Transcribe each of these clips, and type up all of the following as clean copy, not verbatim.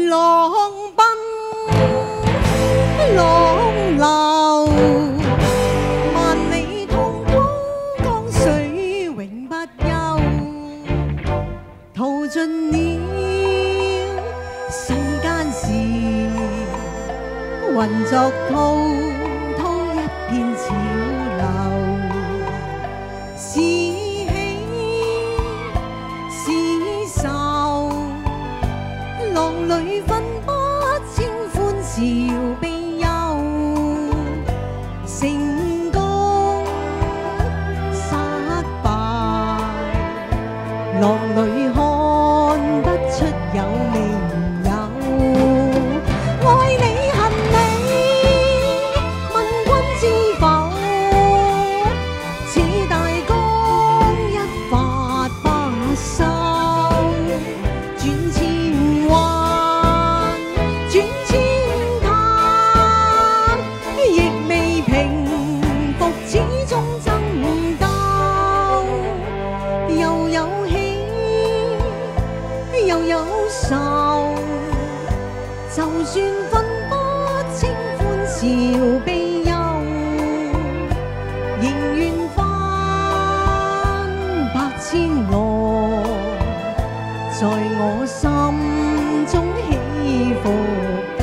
浪奔浪流，萬里滔滔江水永不休，淘盡了世間事，混作滔滔一片潮流。 是喜是愁，浪裏分不清歡笑悲憂。成功失敗，浪裏看不出有未有。愛你恨你，問君知否？ 就算分不清歡笑悲憂，仍願翻百千浪，在我心中起伏夠。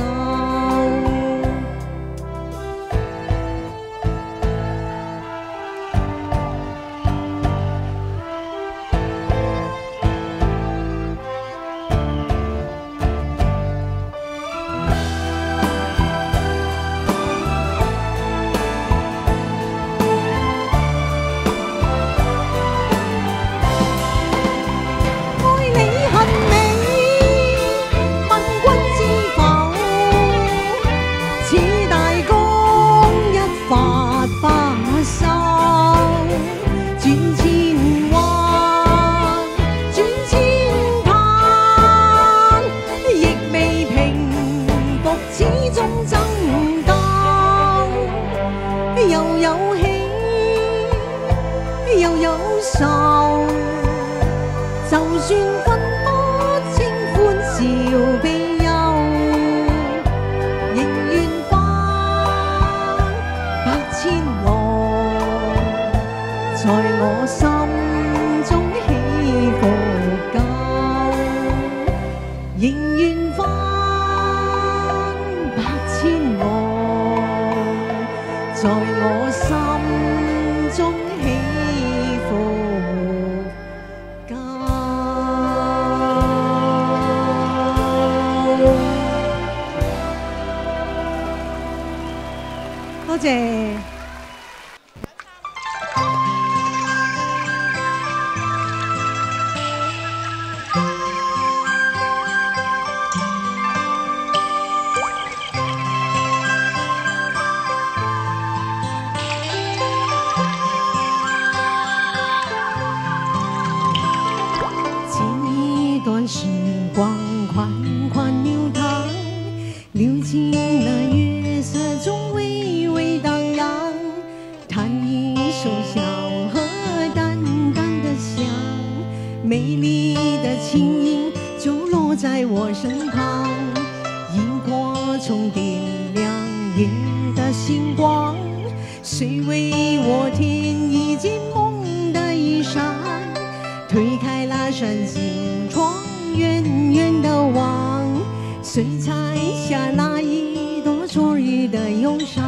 又有喜，又有愁，就算分不清歡笑悲憂，仍願翻百千浪，在我心中起伏夠，仍願翻百千浪。 在我心中起伏夠。多謝。時光款款流淌，流進了月色中微微蕩漾，彈一首小河淡淡的香，美麗的輕音就落在我身旁，螢火蟲點亮夜的星光，誰為我添一件夢的衣裳，推開了扇心窗。 遠遠的望，誰摘下那一朵昨日的憂傷？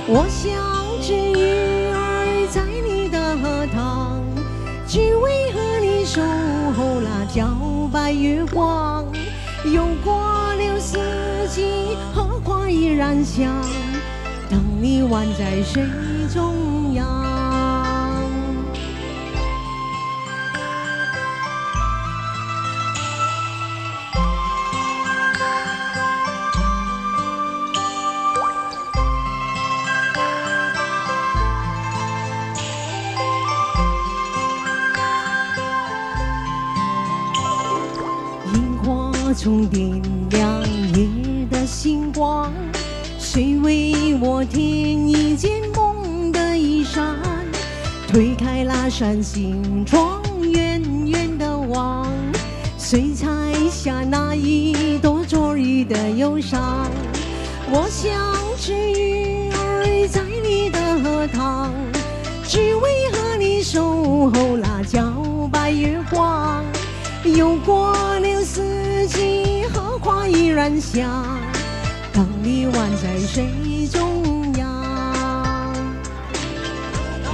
我像只魚兒在你的荷塘，只為和你守候那皎白月光。又過了四季，荷花依然香，等你宛在水中央。 从点亮夜的星光，谁为我添一件梦的衣裳？推开了扇心窗，远远的望，谁采下那一朵？里的忧伤。我像只鱼儿在你的荷塘，只为和你守候那皎白月光。又过了四季，荷花依然香，当你宛在水中央。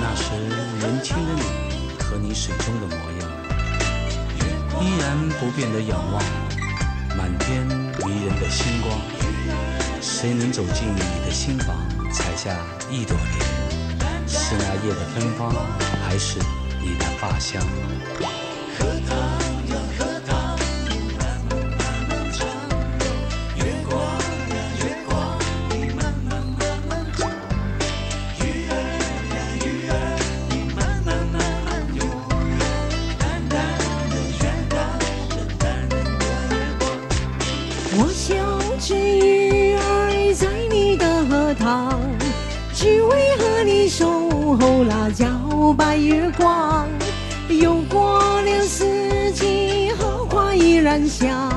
那时年轻的你和你水中的模样，依然不变的仰望满天迷人的星光。谁能走进你的心房，采下一朵莲？是那夜的芬芳，还是你的发香？荷塘呀荷塘，你慢慢慢慢唱，月光呀月光，你慢慢慢慢唱，鱼儿呀鱼儿，你慢慢慢慢游，淡淡的月光，淡淡的月光。我像只鱼儿在你的荷塘，只为和你守候那皎白月光。又过了四季，荷花依然香，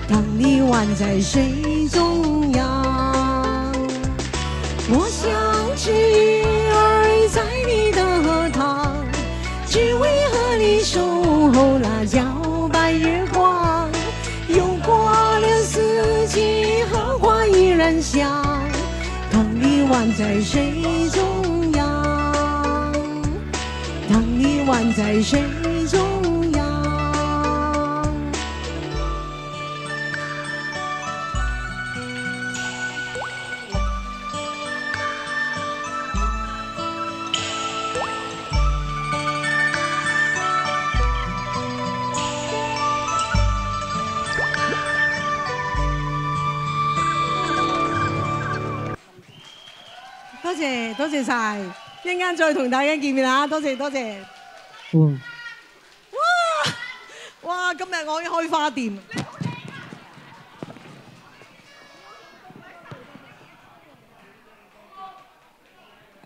当你宛在水中央。我像只鱼儿在你的荷塘，只为和你守候那皎白月光。又过了四季，荷花依然香，当你宛在水中央。当你宛在水中央。多謝多謝晒，一陣間再同大家見面啊！多謝多謝。哇！今日我已經開花店。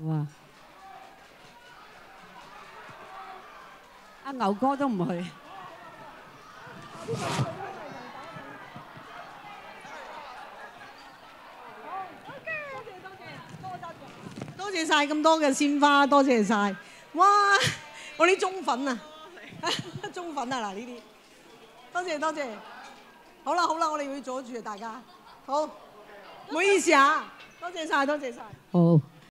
哇！阿牛哥都唔去。多謝晒咁多嘅鮮花，多謝晒。哇！我啲中粉啊，中粉啊嗱呢啲，多謝多謝。好啦好啦，我哋要阻住啊大家。好，唔好意思啊，多謝晒多謝晒。好。